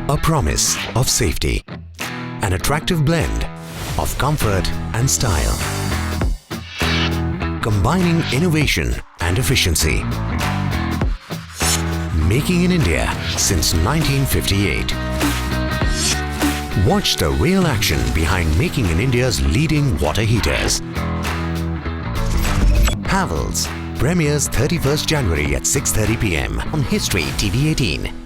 A promise of safety. An attractive blend of comfort and style. Combining innovation and efficiency. Making in India since 1958. Watch the real action behind making in India's leading water heaters. Havells premieres 31st January at 6:30 p.m. on History TV 18.